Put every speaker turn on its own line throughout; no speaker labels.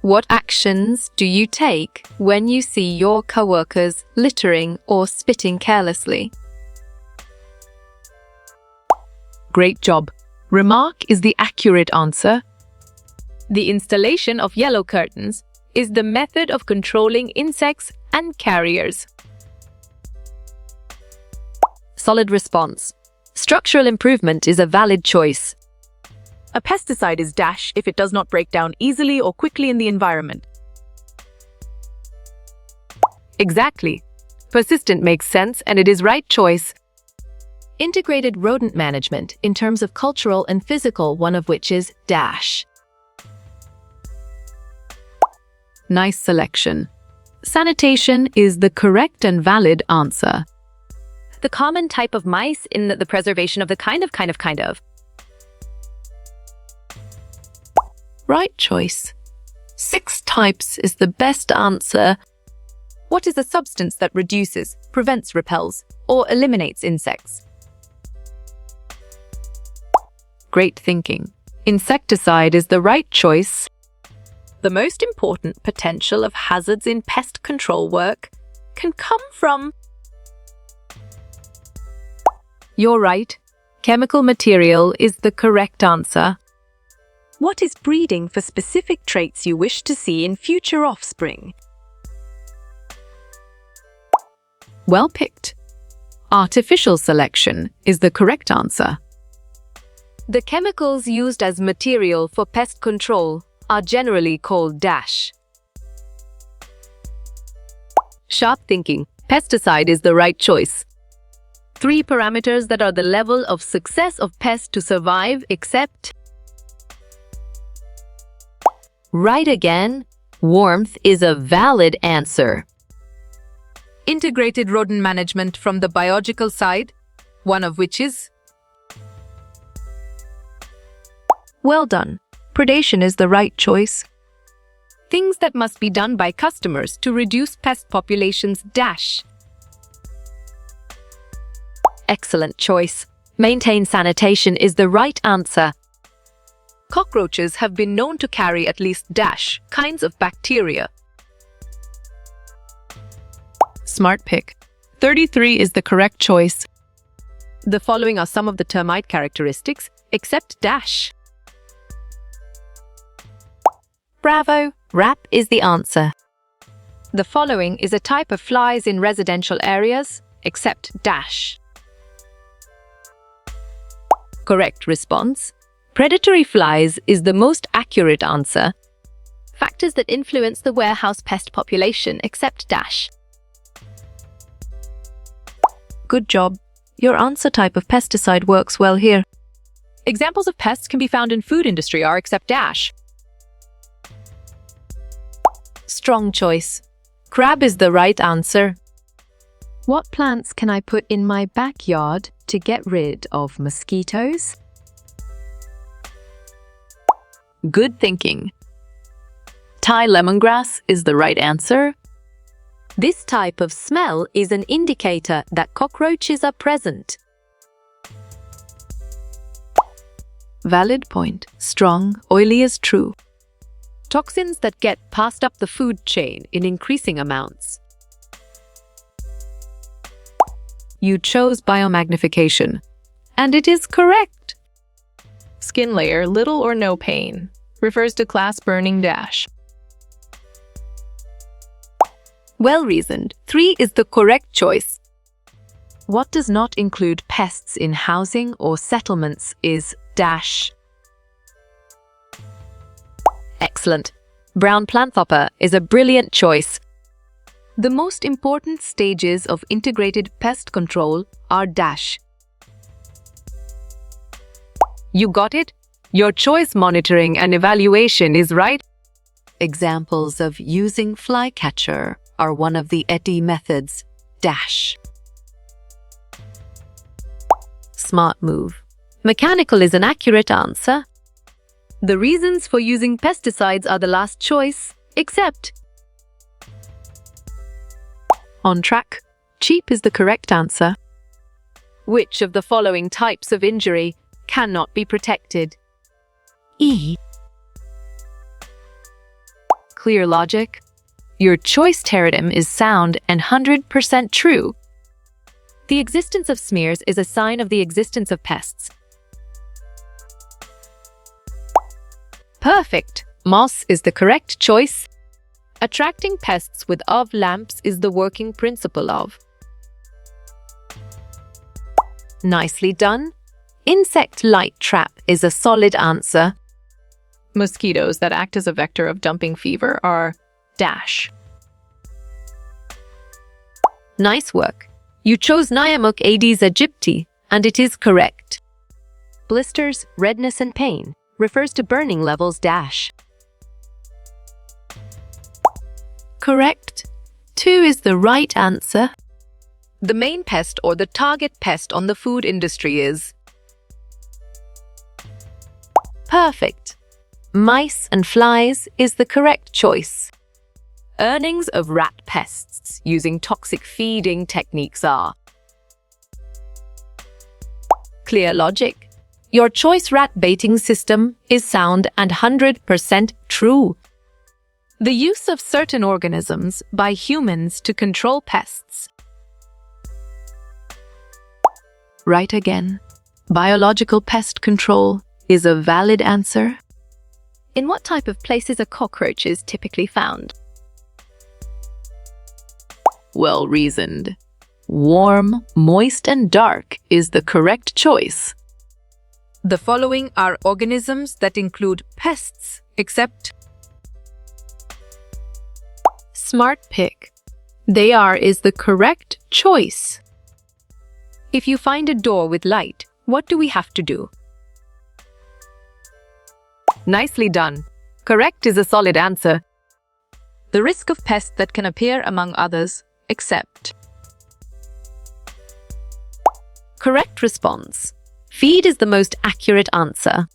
What actions do you take when you see your coworkers littering or spitting carelessly?
Great job. Remark is the accurate answer.
The installation of yellow curtains is the method of controlling insects and carriers. Solid response. Structural improvement is a valid choice.
A pesticide is dash if it does not break down easily or quickly in the environment.
Exactly. Persistent makes sense and it is right choice. Integrated rodent management in terms of cultural and physical, one of which is dash. Nice selection. Sanitation is the correct and valid answer. The common type of mice in the preservation of the kind of. Right choice. 6 types is the best answer. What is a substance that reduces, prevents, repels, or eliminates insects? Great thinking. Insecticide is the right choice. The most important potential of hazards in pest control work can come from... You're right. Chemical material is the correct answer. What is breeding for specific traits you wish to see in future offspring? Well picked. Artificial selection is the correct answer. The chemicals used as material for pest control are generally called dash. Sharp thinking. Pesticide is the right choice. 3 parameters that are the level of success of pest to survive except... Right again. Warmth is a valid answer. Integrated rodent management from the biological side, one of which is... Well done. Predation is the right choice. Things that must be done by customers to reduce pest populations dash. Excellent choice. Maintain sanitation is the right answer. Cockroaches have been known to carry at least dash kinds of bacteria. Smart pick. 33 is the correct choice. The following are some of the termite characteristics, except dash. Bravo! Rap is the answer. The following is a type of flies in residential areas, except dash. Correct response. Predatory flies is the most accurate answer. Factors that influence the warehouse pest population, except dash. Good job. Your answer type of pesticide works well here. Examples of pests can be found in food industry are except dash. Strong choice. Crab is the right answer. What plants can I put in my backyard to get rid of mosquitoes? Good thinking. Thai lemongrass is the right answer. This type of smell is an indicator that cockroaches are present. Valid point. Strong, oily is true. Toxins that get passed up the food chain in increasing amounts. You chose biomagnification, and it is correct.
Skin layer, little or no pain, refers to class burning dash.
Well reasoned. 3 is the correct choice. What does not include pests in housing or settlements is dash. Excellent. Brown planthopper is a brilliant choice. The most important stages of integrated pest control are dash. You got it? Your choice monitoring and evaluation is right. Examples of using flycatcher are one of the ETI methods, dash. Smart move. Mechanical is an accurate answer. The reasons for using pesticides are the last choice, except... On track. Cheap is the correct answer. Which of the following types of injury cannot be protected? E. clear logic? Your choice teradem is sound and 100% true. The existence of smears is a sign of the existence of pests. Perfect! Moss is the correct choice. Attracting pests with UV lamps is the working principle of. Nicely done. Insect light trap is a solid answer.
Mosquitoes that act as a vector of dumping fever are dash.
Nice work. You chose Nyamuk Aedes aegypti, and it is correct. Blisters, redness, and pain refers to burning levels dash. Correct. 2 is the right answer. The main pest or the target pest on the food industry is. Perfect. Mice and flies is the correct choice. Earnings of rat pests using toxic feeding techniques are. Clear logic. Your choice rat baiting system is sound and 100% true. The use of certain organisms by humans to control pests. Right again. Biological pest control is a valid answer. In what type of places are cockroaches typically found? Well reasoned. Warm, moist, and dark is the correct choice. The following are organisms that include pests, except smart pick. They are is the correct choice. If you find a door with light, what do we have to do? Nicely done. Correct is a solid answer. The risk of pests that can appear among others, except. Correct response. Feed is the most accurate answer.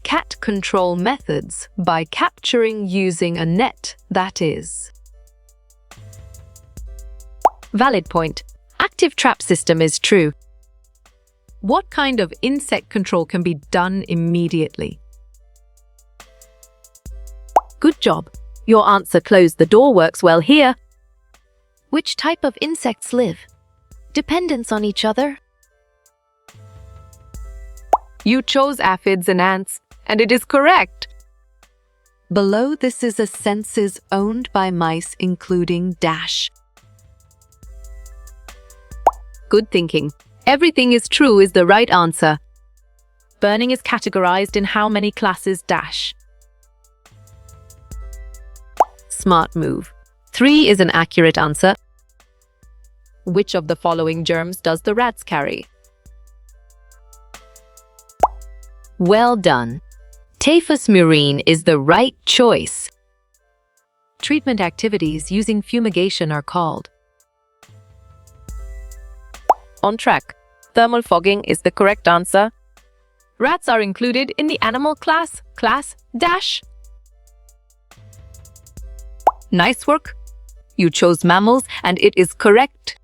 Cat control methods by capturing using a net, that is. Valid point. Active trap system is true. What kind of insect control can be done immediately? Good job. Your answer close the door works well here. Which type of insects live? Dependence on each other? You chose aphids and ants, and it is correct. Below this is a senses owned by mice including dash. Good thinking. Everything is true is the right answer. Burning is categorized in how many classes dash? Smart move. 3 is an accurate answer. Which of the following germs does the rats carry? Well done. Typhus murine is the right choice. Treatment activities using fumigation are called. On track. Thermal fogging is the correct answer. Rats are included in the animal class dash. Nice work. You chose mammals and it is correct.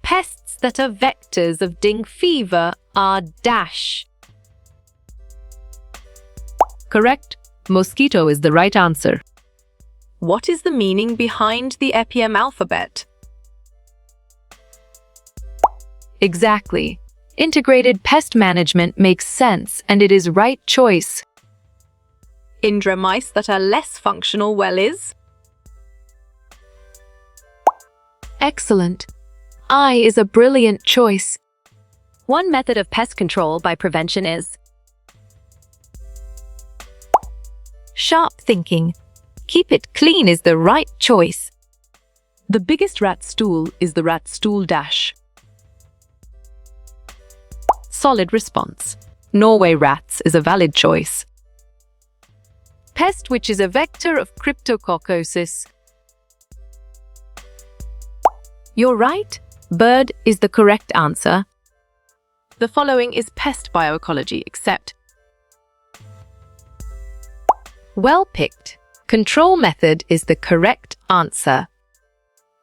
Pests that are vectors of dengue fever are dash. Correct. Mosquito is the right answer. What is the meaning behind the EPM alphabet? Exactly. Integrated pest management makes sense and it is right choice. Indra mice that are less functional well is? Excellent. I is a brilliant choice. One method of pest control by prevention is sharp thinking. Keep it clean is the right choice. The biggest rat stool is the rat stool dash. Solid response. Norway rats is a valid choice. Pest which is a vector of cryptococcosis. You're right. Bird is the correct answer. The following is pest bioecology except. Well picked. Control method is the correct answer.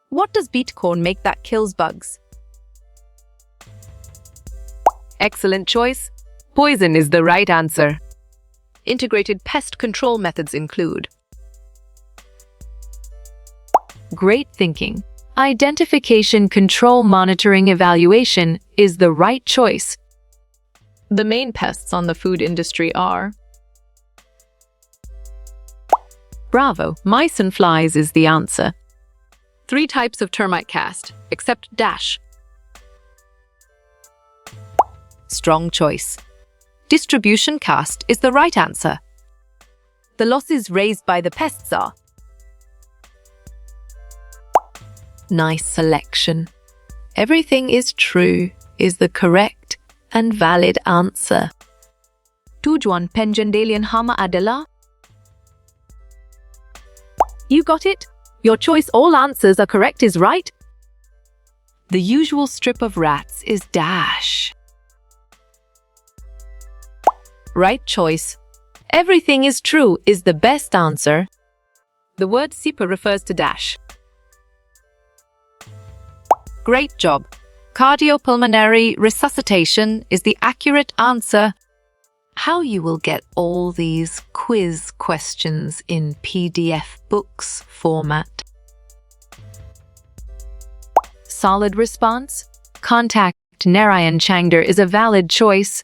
What does beet corn make that kills bugs? Excellent choice. Poison is the right answer. Integrated pest control methods include Great thinking. Identification, control, monitoring, evaluation is the right choice.
The main pests on the food industry are
Bravo, mice and flies is the answer. 3 types of termite cast, except dash. Strong choice. Distribution cast is the right answer. The losses raised by the pests are. Nice selection. Everything is true is the correct and valid answer. Tujuan pengendalian hama adalah. You got it? Your choice all answers are correct is right. The usual strip of rats is dash. Right choice. Everything is true is the best answer. The word SIPA refers to dash. Great job. Cardiopulmonary resuscitation is the accurate answer. How you will get all these quiz questions in PDF books format. Solid response. Contact Narayan Changder is a valid choice.